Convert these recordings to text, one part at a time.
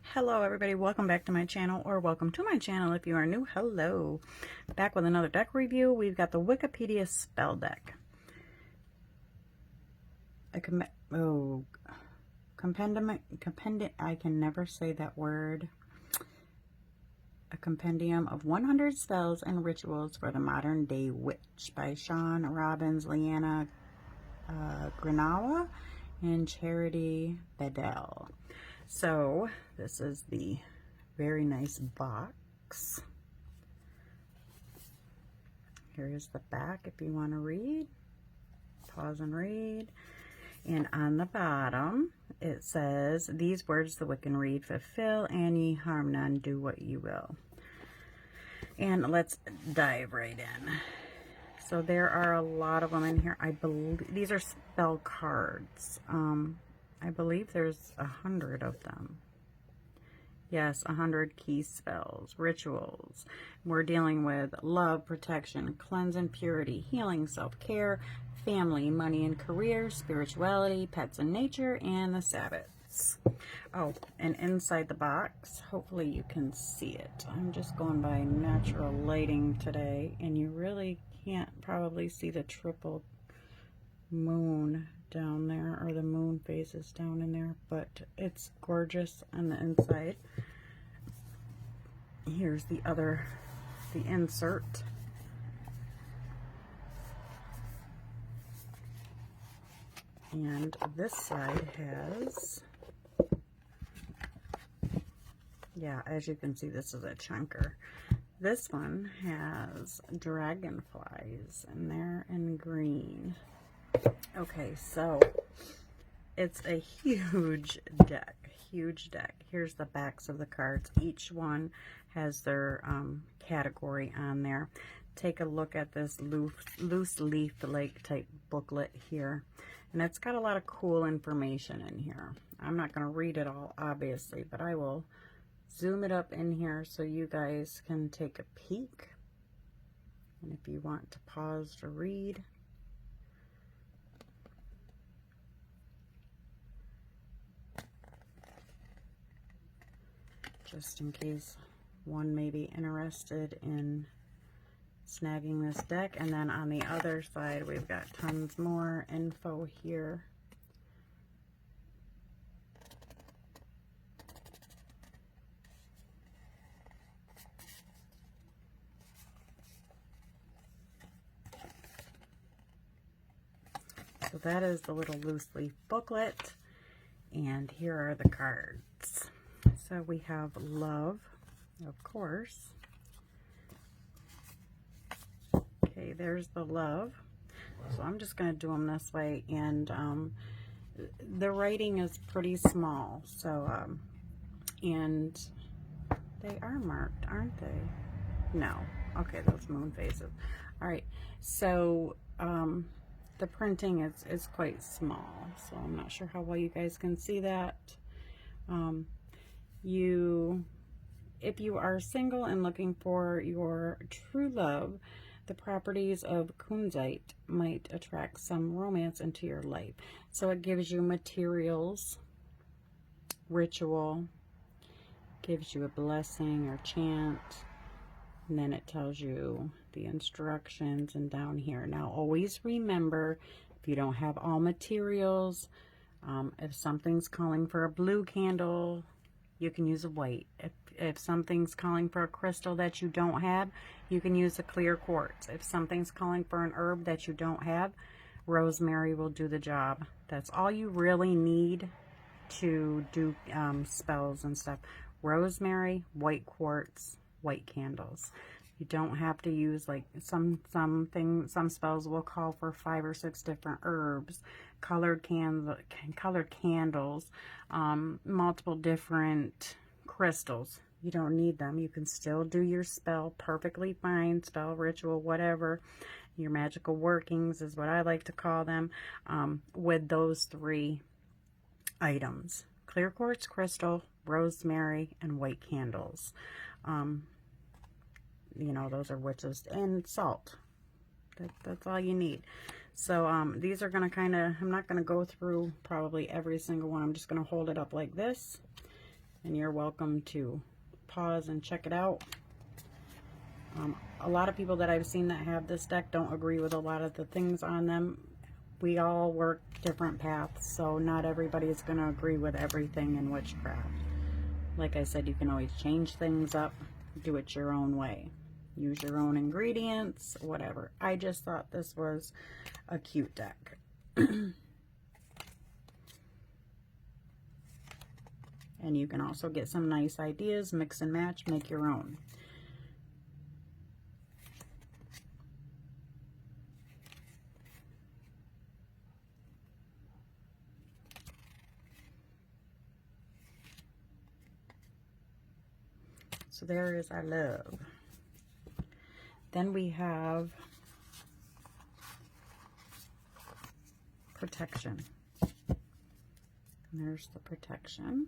Hello everybody, welcome back to my channel, or welcome to my channel if you are new. Hello. Back with another deck review. We've got the Wiccapedia spell deck. I can never say that word. A compendium of 100 spells and rituals for the modern day witch by Sean Robbins, Leanna Granawa, and Charity Bedell. So this is the very nice box. Here's the back if you want to read. Pause and read. And on the bottom it says, "These words the Wiccan read fulfill, and ye harm none, do what you will." And let's dive right in. So there are a lot of them in here. I believe these are spell cards. I believe there's 100 of them. Yes, 100 key spells, rituals. We're dealing with love, protection, cleanse and purity, healing, self-care, family, money and career, spirituality, pets and nature, and the Sabbaths. Oh, and inside the box, hopefully you can see it. I'm just going by natural lighting today, and you really can't probably see the triple moon down there, or the moon phases down in there, but it's gorgeous on the inside. Here's the insert. And this side has, yeah, as you can see, this is a chunker. This one has dragonflies, and they're in green. Okay, so it's a huge deck. Here's the backs of the cards. Each one has their category on there. Take a look at this loose leaf like type booklet here, and it's got a lot of cool information in here. I'm not going to read it all, obviously, but I will zoom it up in here so you guys can take a peek. And if you want to pause to read, just in case one may be interested in snagging this deck. And then on the other side, we've got tons more info here. So that is the little loose leaf booklet, and here are the cards. So we have love, of course. Okay, there's the love. So I'm just going to do them this way, and the writing is pretty small. So, and they are marked, aren't they? No. Okay, those moon phases. All right. So, the printing is quite small, so I'm not sure how well you guys can see that. If you are single and looking for your true love, the properties of kunzite might attract some romance into your life. So it gives you materials, ritual, gives you a blessing or chant, and then it tells you the instructions. And down here, now always remember, if you don't have all materials, if something's calling for a blue candle, you can use a white. If something's calling for a crystal that you don't have, you can use a clear quartz. If something's calling for an herb that you don't have, rosemary will do the job. That's all you really need to do spells and stuff. Rosemary, white quartz, white candles. You don't have to use, like, some spells will call for 5 or 6 different herbs, colored candles, multiple different crystals. You don't need them. You can still do your spell perfectly fine, spell, ritual, whatever. Your magical workings is what I like to call them, with those 3 items: clear quartz crystal, rosemary, and white candles. You know, those are witches, and salt. That's all you need. So these are going to kind of, I'm not going to go through probably every single one. I'm just going to hold it up like this, and you're welcome to pause and check it out. A lot of people that I've seen that have this deck don't agree with a lot of the things on them. We all work different paths, so not everybody is going to agree with everything in witchcraft. Like I said, you can always change things up, do it your own way, use your own ingredients, whatever. I just thought this was a cute deck. And you can also get some nice ideas, mix and match, make your own. So there is our love. Then we have protection. And there's the protection.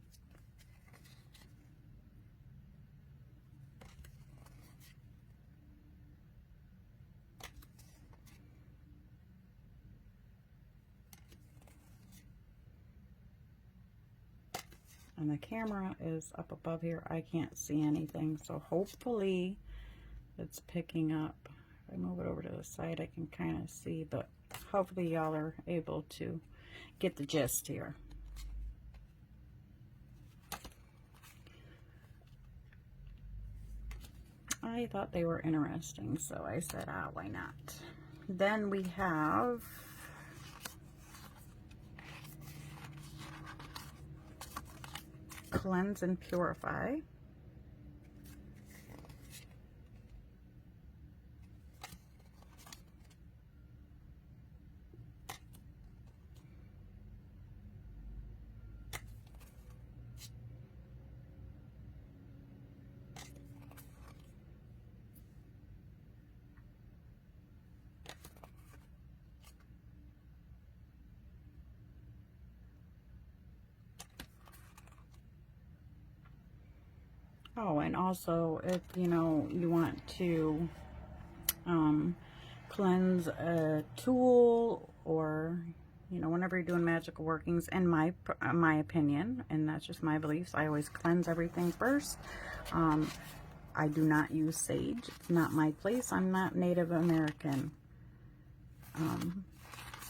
And the camera is up above here. I can't see anything, so hopefully it's picking up. If I move it over to the side, I can kind of see, but hopefully y'all are able to get the gist here. I thought they were interesting, so I said, why not? Then we have Cleanse and Purify. Oh, and also if you know you want to cleanse a tool, or you know, whenever you're doing magical workings, in my opinion, and that's just my beliefs, I always cleanse everything first. I do not use sage. It's not my place. I'm not Native American.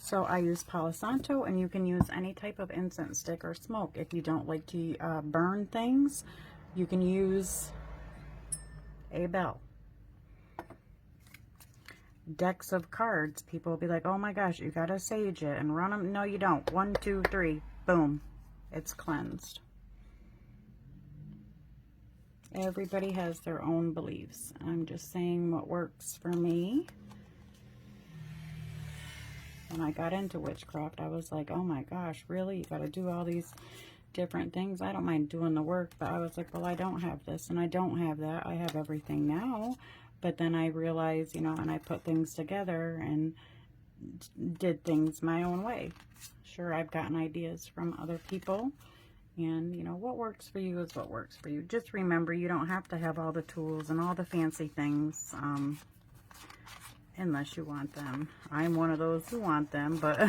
So I use Palo Santo, and you can use any type of incense stick or smoke. If you don't like to burn things, you can use a bell. Decks of cards. People will be like, oh my gosh, you gotta sage it and run them. No, you don't. 1, 2, 3. Boom. It's cleansed. Everybody has their own beliefs. I'm just saying what works for me. When I got into witchcraft, I was like, oh my gosh, really? You gotta do all these different things. I don't mind doing the work, but I was like, well, I don't have this and I don't have that. I have everything now. But then I realized, you know, and I put things together and did things my own way. Sure, I've gotten ideas from other people, and you know, what works for you is what works for you. Just remember, you don't have to have all the tools and all the fancy things unless you want them. I'm one of those who want them, but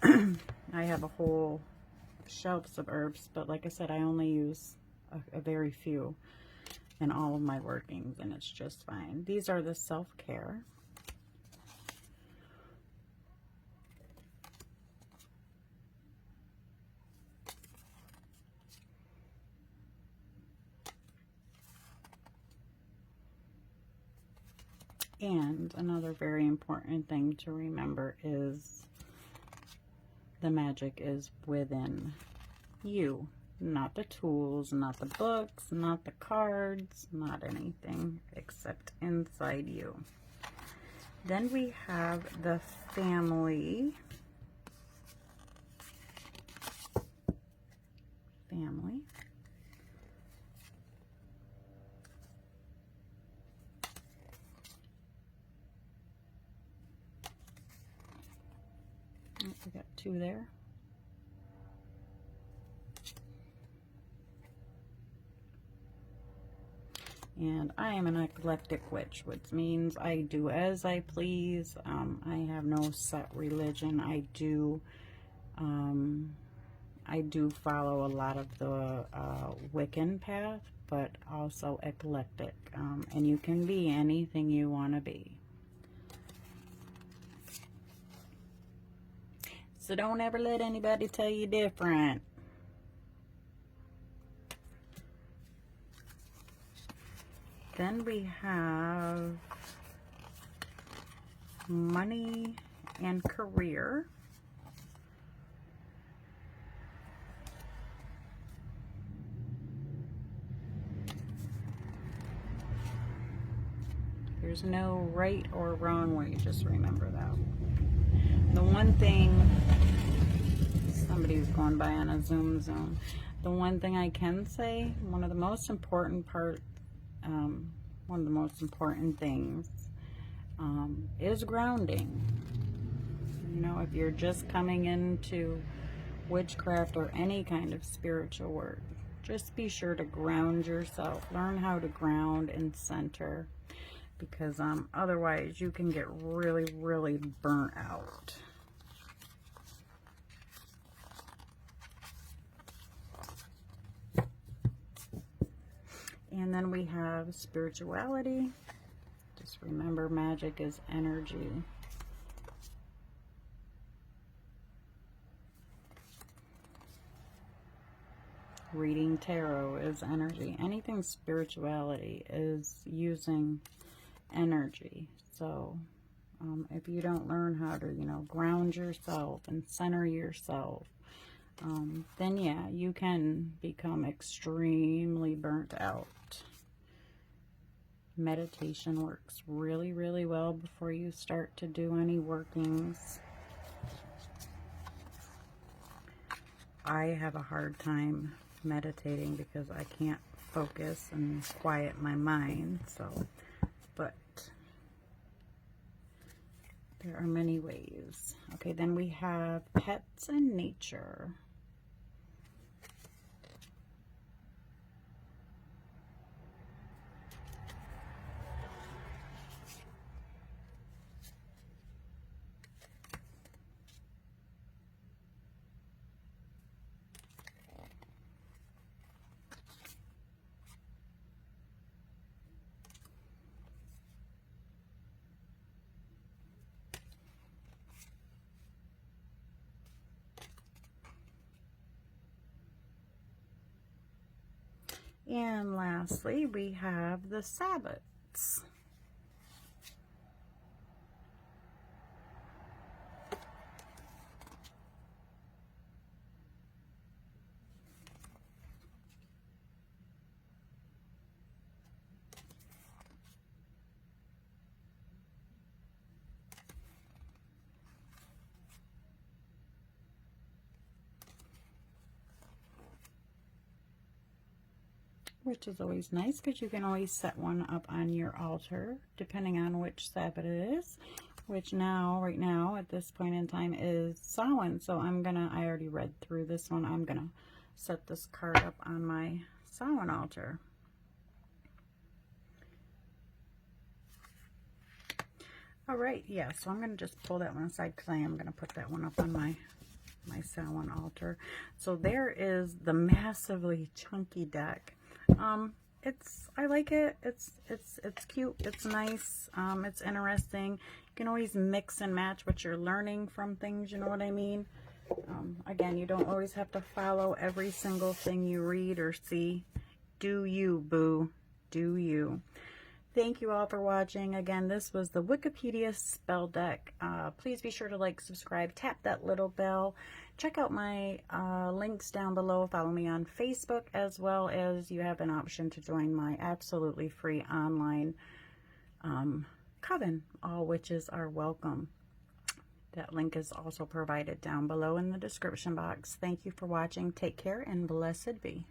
I have a whole shelves of herbs, but like I said, I only use a very few in all of my workings, and it's just fine. These are the self-care. And another very important thing to remember is the magic is within you. Not the tools, not the books, not the cards, not anything except inside you. Then we have the family. Oh, we got 2 there. And I am an eclectic witch, which means I do as I please. I have no set religion. I I do follow a lot of the Wiccan path, but also eclectic. And you can be anything you want to be. So don't ever let anybody tell you different. Then we have money and career. There's no right or wrong way, just remember that. The one thing, somebody's going by on a Zoom. The one thing I can say, one of the most important things is grounding. You know, if you're just coming into witchcraft or any kind of spiritual work, just be sure to ground yourself. Learn how to ground and center, because otherwise you can get really, really burnt out. And then we have spirituality. Just remember, magic is energy. Reading tarot is energy. Anything spirituality is using energy. So if you don't learn how to, you know, ground yourself and center yourself, then yeah, you can become extremely burnt out. Meditation works really, really well before you start to do any workings. I have a hard time meditating because I can't focus and quiet my mind, so, but there are many ways. Okay, then we have pets and nature. And lastly, we have the Sabbats. Which is always nice, because you can always set one up on your altar, depending on which Sabbath it is, which now, right now, at this point in time, is Samhain. So I already read through this one. I'm gonna set this card up on my Samhain altar. All right, yeah, so I'm gonna just pull that one aside, because I am gonna put that one up on my Samhain altar. So there is the massively chunky deck. I like it. It's cute. It's nice. It's interesting. You can always mix and match what you're learning from things, you know what I mean? Again, you don't always have to follow every single thing you read or see. Do you, boo. Do you. Thank you all for watching. Again, this was the Wiccapedia spell deck. Please be sure to like, subscribe, tap that little bell. Check out my links down below. Follow me on Facebook, as well as you have an option to join my absolutely free online coven. All witches are welcome. That link is also provided down below in the description box. Thank you for watching. Take care and blessed be.